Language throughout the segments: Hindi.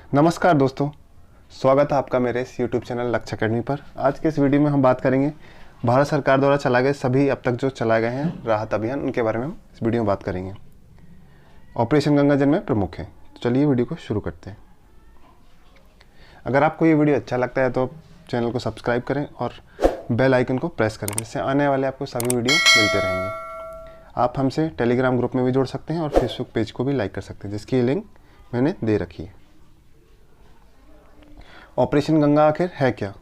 नमस्कार दोस्तों, स्वागत है आपका मेरे इस YouTube चैनल लक्ष्य अकेडमी पर। आज के इस वीडियो में हम बात करेंगे भारत सरकार द्वारा चलाए गए सभी अब तक जो चलाए गए हैं राहत अभियान, उनके बारे में हम इस वीडियो में बात करेंगे। ऑपरेशन गंगा जिनमें प्रमुख हैं। तो चलिए वीडियो को शुरू करते हैं। अगर आपको ये वीडियो अच्छा लगता है तो चैनल को सब्सक्राइब करें और बेल आइकन को प्रेस करें, जिससे आने वाले आपको सभी वीडियो मिलते रहेंगे। आप हमसे टेलीग्राम ग्रुप में भी जुड़ सकते हैं और फेसबुक पेज को भी लाइक कर सकते हैं, जिसकी लिंक मैंने दे रखी है। ऑपरेशन गंगा आखिर है क्या?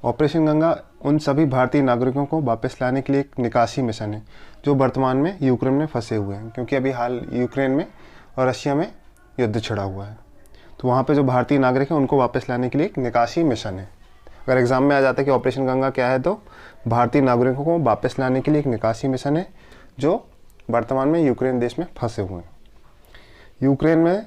ऑपरेशन गंगा उन सभी भारतीय नागरिकों को वापस लाने के लिए एक निकासी मिशन है जो वर्तमान में यूक्रेन में फंसे हुए हैं, क्योंकि अभी हाल यूक्रेन में और रशिया में युद्ध छिड़ा हुआ है। तो वहाँ पे जो भारतीय नागरिक हैं उनको वापस लाने के लिए एक निकासी मिशन है। अगर एग्ज़ाम में आ जाता है कि ऑपरेशन गंगा क्या है, तो भारतीय नागरिकों को वापस लाने के लिए एक निकासी मिशन है जो वर्तमान में यूक्रेन देश में फंसे हुए हैं। यूक्रेन में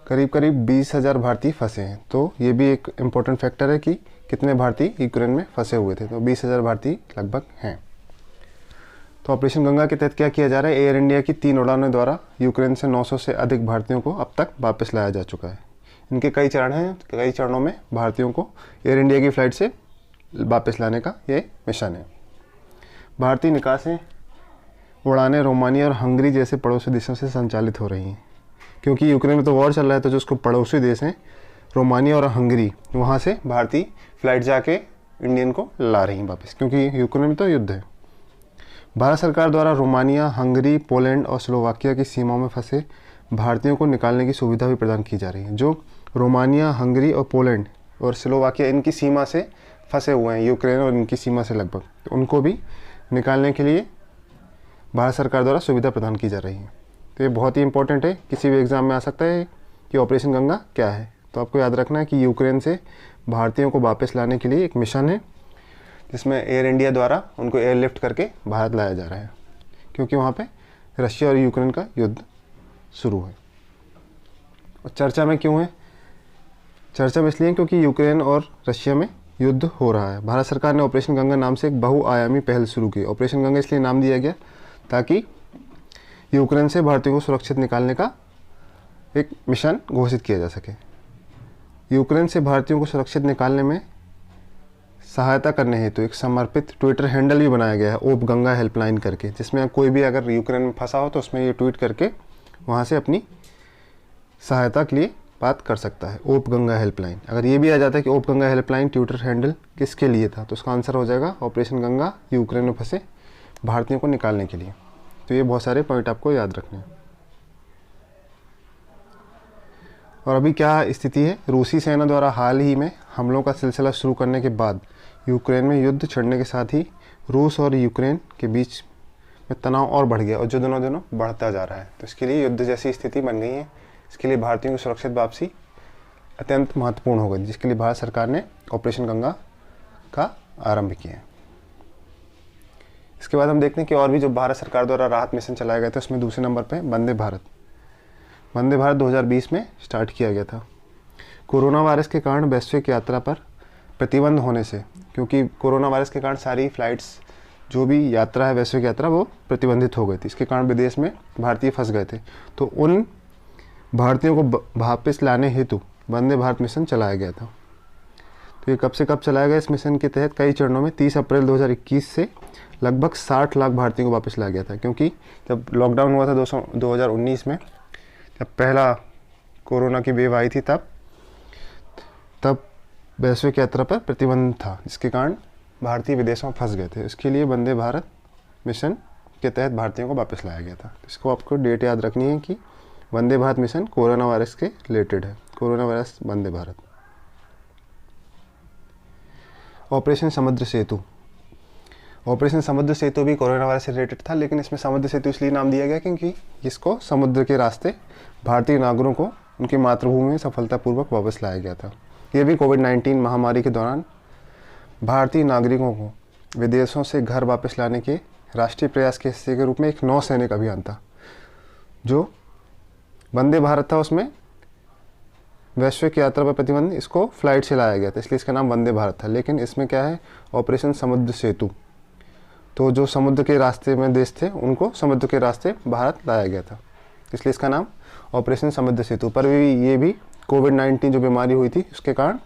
करीब 20,000 भारतीय फंसे हैं। तो ये भी एक इम्पोर्टेंट फैक्टर है कि कितने भारतीय यूक्रेन में फंसे हुए थे। तो 20,000 भारतीय लगभग हैं। तो ऑपरेशन गंगा के तहत क्या किया जा रहा है? एयर इंडिया की 3 उड़ानों द्वारा यूक्रेन से 900 से अधिक भारतीयों को अब तक वापस लाया जा चुका है। इनके कई चरण हैं, कई चरणों में भारतीयों को एयर इंडिया की फ़्लाइट से वापस लाने का ये मिशन है। भारतीय निकासी उड़ानें रोमानिया और हंगरी जैसे पड़ोसी देशों से संचालित हो रही हैं, क्योंकि यूक्रेन में तो वॉर चल रहा है। तो जो उसको पड़ोसी देश हैं रोमानिया और हंगरी, वहाँ से भारतीय फ़्लाइट जाके इंडियन को ला रही हैं वापस, क्योंकि यूक्रेन में तो युद्ध है। भारत सरकार द्वारा रोमानिया, हंगरी, पोलैंड और स्लोवाकिया की सीमाओं में फंसे भारतीयों को निकालने की सुविधा भी प्रदान की जा रही है। जो रोमानिया, हंगरी और पोलैंड और स्लोवाकिया इनकी सीमा से फंसे हुए हैं, यूक्रेन और इनकी सीमा से लगभग, तो उनको भी निकालने के लिए भारत सरकार द्वारा सुविधा प्रदान की जा रही है। तो ये बहुत ही इंपॉर्टेंट है, किसी भी एग्ज़ाम में आ सकता है कि ऑपरेशन गंगा क्या है। तो आपको याद रखना है कि यूक्रेन से भारतीयों को वापस लाने के लिए एक मिशन है, जिसमें एयर इंडिया द्वारा उनको एयरलिफ्ट करके भारत लाया जा रहा है, क्योंकि वहाँ पे रशिया और यूक्रेन का युद्ध शुरू है। और चर्चा में क्यों है? चर्चा में इसलिए क्योंकि यूक्रेन और रशिया में युद्ध हो रहा है। भारत सरकार ने ऑपरेशन गंगा नाम से एक बहुआयामी पहल शुरू की। ऑपरेशन गंगा इसलिए नाम दिया गया ताकि यूक्रेन से भारतीयों को सुरक्षित निकालने का एक मिशन घोषित किया जा सके। यूक्रेन से भारतीयों को सुरक्षित निकालने में सहायता करने हेतु एक समर्पित ट्विटर हैंडल भी बनाया गया है, ओप गंगा हेल्पलाइन करके, जिसमें कोई भी अगर यूक्रेन में फंसा हो तो उसमें ये ट्वीट करके वहाँ से अपनी सहायता के लिए बात कर सकता है। ओप गंगा हेल्पलाइन। अगर ये भी आ जाता है कि ओप गंगा हेल्पलाइन ट्विटर हैंडल किसके लिए था, तो उसका आंसर हो जाएगा ऑपरेशन गंगा यूक्रेन में फंसे भारतीयों को निकालने के लिए। तो ये बहुत सारे पॉइंट आपको याद रखने हैं। और अभी क्या स्थिति है? रूसी सेना द्वारा हाल ही में हमलों का सिलसिला शुरू करने के बाद यूक्रेन में युद्ध छिड़ने के साथ ही रूस और यूक्रेन के बीच में तनाव और बढ़ गया, और जो दिनों दिनों बढ़ता जा रहा है। तो इसके लिए युद्ध जैसी स्थिति बन गई है। इसके लिए भारतीयों की सुरक्षित वापसी अत्यंत महत्वपूर्ण हो गई, जिसके लिए भारत सरकार ने ऑपरेशन गंगा का आरंभ किया है। इसके बाद हम देखते हैं कि और भी जो भारत सरकार द्वारा राहत मिशन चलाए गए थे, उसमें दूसरे नंबर पे वंदे भारत। वंदे भारत 2020 में स्टार्ट किया गया था। कोरोना वायरस के कारण वैश्विक यात्रा पर प्रतिबंध होने से, क्योंकि कोरोना वायरस के कारण सारी फ्लाइट्स जो भी यात्रा है, वैश्विक यात्रा, वो प्रतिबंधित हो गई थी। इसके कारण विदेश में भारतीय फंस गए थे। तो उन भारतीयों को वापस लाने हेतु वंदे भारत मिशन चलाया गया था। तो ये कब से कब चलाया गया? इस मिशन के तहत कई चरणों में 30 अप्रैल 2021 से लगभग 60 लाख भारतीयों को वापस लाया गया था, क्योंकि जब लॉकडाउन हुआ था 2019 में, जब पहला कोरोना की वेव आई थी, तब वैश्विक यात्रा पर प्रतिबंध था, जिसके कारण भारतीय विदेशों में फंस गए थे। इसके लिए वंदे भारत मिशन के तहत भारतीयों को वापस लाया गया था। इसको आपको डेट याद रखनी है कि Vande Bharat mission corona virus के रिलेटेड है। Corona virus Vande Bharat. Operation समुद्र सेतु। ऑपरेशन समुद्र सेतु भी कोरोना वायरस से रिलेटेड था, लेकिन इसमें समुद्र सेतु इसलिए नाम दिया गया क्योंकि इसको समुद्र के रास्ते भारतीय नागरिकों को उनकी मातृभूमि में सफलतापूर्वक वापस लाया गया था। यह भी कोविड-19 महामारी के दौरान भारतीय नागरिकों को विदेशों से घर वापस लाने के राष्ट्रीय प्रयास के हिस्से के रूप में एक नौसैनिक अभियान था। जो वंदे भारत था उसमें वैश्विक यात्रा पर प्रतिबंध, इसको फ्लाइट से लाया गया था, इसलिए इसका नाम वंदे भारत था। लेकिन इसमें क्या है? ऑपरेशन समुद्र सेतु। तो जो समुद्र के रास्ते में देश थे, उनको समुद्र के रास्ते भारत लाया गया था, इसलिए इसका नाम ऑपरेशन समुद्र सेतु पर भी ये भी कोविड-19 जो बीमारी हुई थी उसके कारण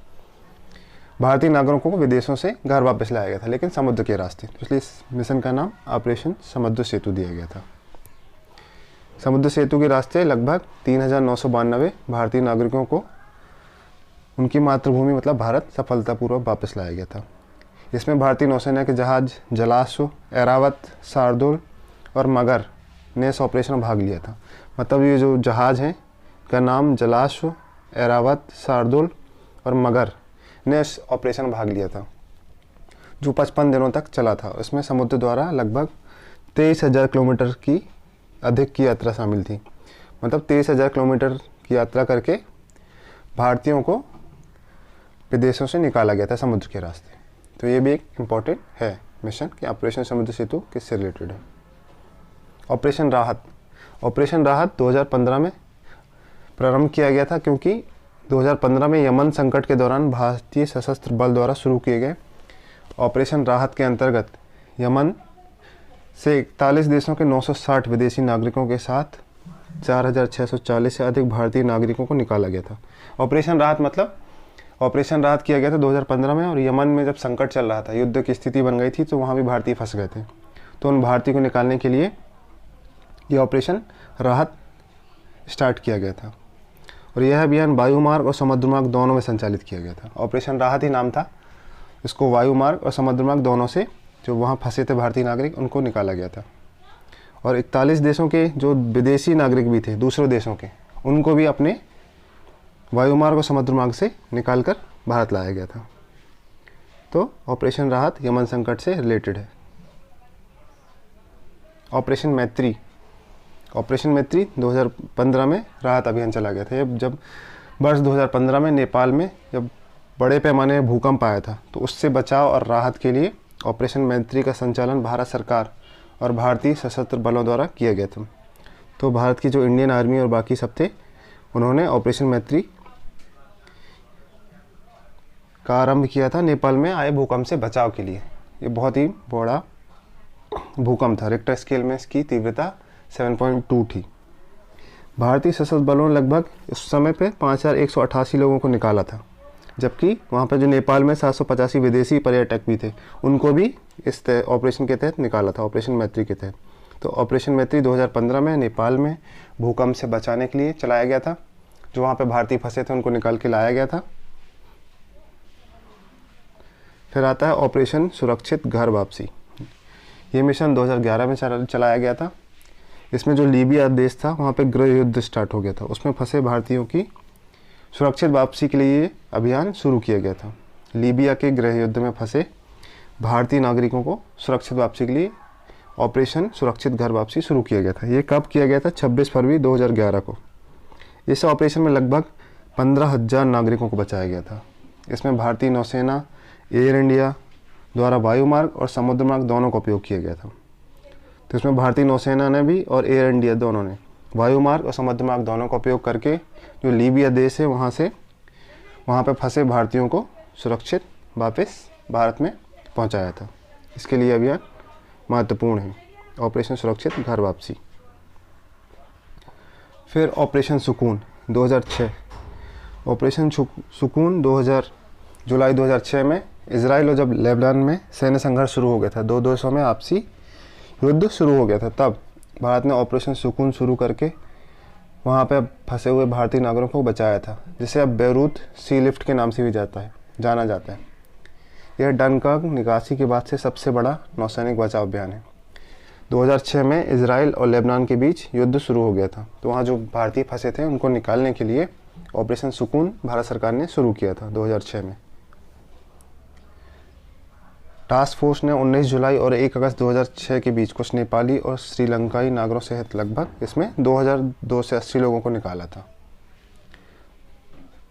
भारतीय नागरिकों को विदेशों से घर वापस लाया गया था, लेकिन समुद्र के रास्ते। तो इसलिए इस मिशन का नाम ऑपरेशन समुद्र सेतु दिया गया था। समुद्र सेतु के रास्ते लगभग 3,992 भारतीय नागरिकों को उनकी मातृभूमि मतलब भारत सफलतापूर्वक वापस लाया गया था। इसमें भारतीय नौसेना के जहाज जलाश्व, ऐरावत, शार्दुल और मगर ने इस ऑपरेशन में भाग लिया था। मतलब ये जो जहाज़ हैं का नाम जलाश्व, ऐरावत, शार्दुल और मगर ने इस ऑपरेशन में भाग लिया था, जो 55 दिनों तक चला था। इसमें समुद्र द्वारा लगभग 23,000 किलोमीटर की अधिक की यात्रा शामिल थी। मतलब 23,000 किलोमीटर की यात्रा करके भारतीयों को विदेशों से निकाला गया था समुद्र के रास्ते। तो ये भी एक इम्पॉर्टेंट है मिशन कि ऑपरेशन समुद्र सेतु किससे रिलेटेड है। ऑपरेशन राहत 2015 में प्रारंभ किया गया था, क्योंकि 2015 में यमन संकट के दौरान भारतीय सशस्त्र बल द्वारा शुरू किए गए ऑपरेशन राहत के अंतर्गत यमन से 41 देशों के 960 विदेशी नागरिकों के साथ 4,640 से अधिक भारतीय नागरिकों को निकाला गया था। ऑपरेशन राहत किया गया था 2015 में, और यमन में जब संकट चल रहा था, युद्ध की स्थिति बन गई थी, तो वहाँ भी भारतीय फंस गए थे। तो उन भारतीय को निकालने के लिए ये ऑपरेशन राहत स्टार्ट किया गया था, और यह अभियान वायुमार्ग और समुद्र मार्ग दोनों में संचालित किया गया था। ऑपरेशन राहत ही नाम था, इसको वायुमार्ग और समुद्र मार्ग दोनों से जो वहाँ फंसे थे भारतीय नागरिक उनको निकाला गया था। और 41 देशों के जो विदेशी नागरिक भी थे दूसरे देशों के, उनको भी अपने वायुमार्ग और समुद्र मार्ग से निकालकर भारत लाया गया था। तो ऑपरेशन राहत यमन संकट से रिलेटेड है। ऑपरेशन मैत्री 2015 में राहत अभियान चला गया था। जब वर्ष 2015 में नेपाल में जब बड़े पैमाने में भूकंप आया था, तो उससे बचाव और राहत के लिए ऑपरेशन मैत्री का संचालन भारत सरकार और भारतीय सशस्त्र बलों द्वारा किया गया था। तो भारत की जो इंडियन आर्मी और बाकी सब थे, उन्होंने ऑपरेशन मैत्री का आरंभ किया था नेपाल में आए भूकंप से बचाव के लिए। ये बहुत ही बड़ा भूकंप था, रिक्टर स्केल में इसकी तीव्रता 7.2 थी। भारतीय सशस्त्र बलों ने लगभग उस समय पे 5,188 लोगों को निकाला था, जबकि वहाँ पर जो नेपाल में 785 विदेशी पर्यटक भी थे, उनको भी इस ऑपरेशन के तहत निकाला था, ऑपरेशन मैत्री के तहत। तो ऑपरेशन मैत्री 2015 में नेपाल में भूकंप से बचाने के लिए चलाया गया था। जो वहाँ पे भारतीय फंसे थे उनको निकाल के लाया गया था। फिर आता है ऑपरेशन सुरक्षित घर वापसी। ये मिशन 2011 में चलाया गया था। इसमें जो लीबिया देश था, वहाँ पे गृह युद्ध स्टार्ट हो गया था। उसमें फंसे भारतीयों की सुरक्षित वापसी के लिए अभियान शुरू किया गया था। लीबिया के गृह युद्ध में फंसे भारतीय नागरिकों को सुरक्षित वापसी के लिए ऑपरेशन सुरक्षित घर वापसी शुरू किया गया था। ये कब किया गया था? 26 फरवरी 2011 को। इस ऑपरेशन में लगभग 15,000 नागरिकों को बचाया गया था। इसमें भारतीय नौसेना, एयर इंडिया द्वारा वायुमार्ग और समुद्र मार्ग दोनों का उपयोग किया गया था। तो इसमें भारतीय नौसेना ने भी और एयर इंडिया दोनों ने वायुमार्ग और समुद्र मार्ग दोनों का उपयोग करके जो लीबिया देश है वहाँ पे फंसे भारतीयों को सुरक्षित वापस भारत में पहुँचाया था। इसके लिए अभियान महत्वपूर्ण है, ऑपरेशन सुरक्षित घर वापसी। फिर ऑपरेशन सुकून 2006। ऑपरेशन सुकून जुलाई 2006 में इजराइल और जब लेबनान में सैन्य संघर्ष शुरू हो गया था, दो देशों में आपसी युद्ध शुरू हो गया था, तब भारत ने ऑपरेशन सुकून शुरू करके वहाँ पे फंसे हुए भारतीय नागरिकों को बचाया था, जिसे अब बेरूत सी लिफ्ट के नाम से भी जाना जाता है। यह डनकर्क निकासी के बाद से सबसे बड़ा नौसैनिक बचाव अभियान है। 2006 में इजराइल और लेबनान के बीच युद्ध शुरू हो गया था, तो वहाँ जो भारतीय फंसे थे उनको निकालने के लिए ऑपरेशन सुकून भारत सरकार ने शुरू किया था 2006 में। टास्क फोर्स ने 19 जुलाई और 1 अगस्त 2006 के बीच कुछ नेपाली और श्रीलंकाई नागरिकों सहित लगभग इसमें 2,200 से 80 लोगों को निकाला था।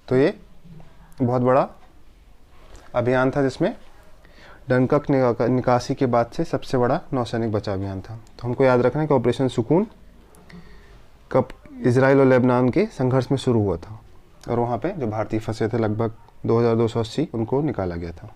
तो ये बहुत बड़ा अभियान था, जिसमें डनकर्क निकासी के बाद से सबसे बड़ा नौसैनिक बचाव अभियान था। तो हमको याद रखना है कि ऑपरेशन सुकून कब इजराइल और लेबनान के संघर्ष में शुरू हुआ था, और वहाँ पे जो भारतीय फंसे थे लगभग 2,280 उनको निकाला गया था।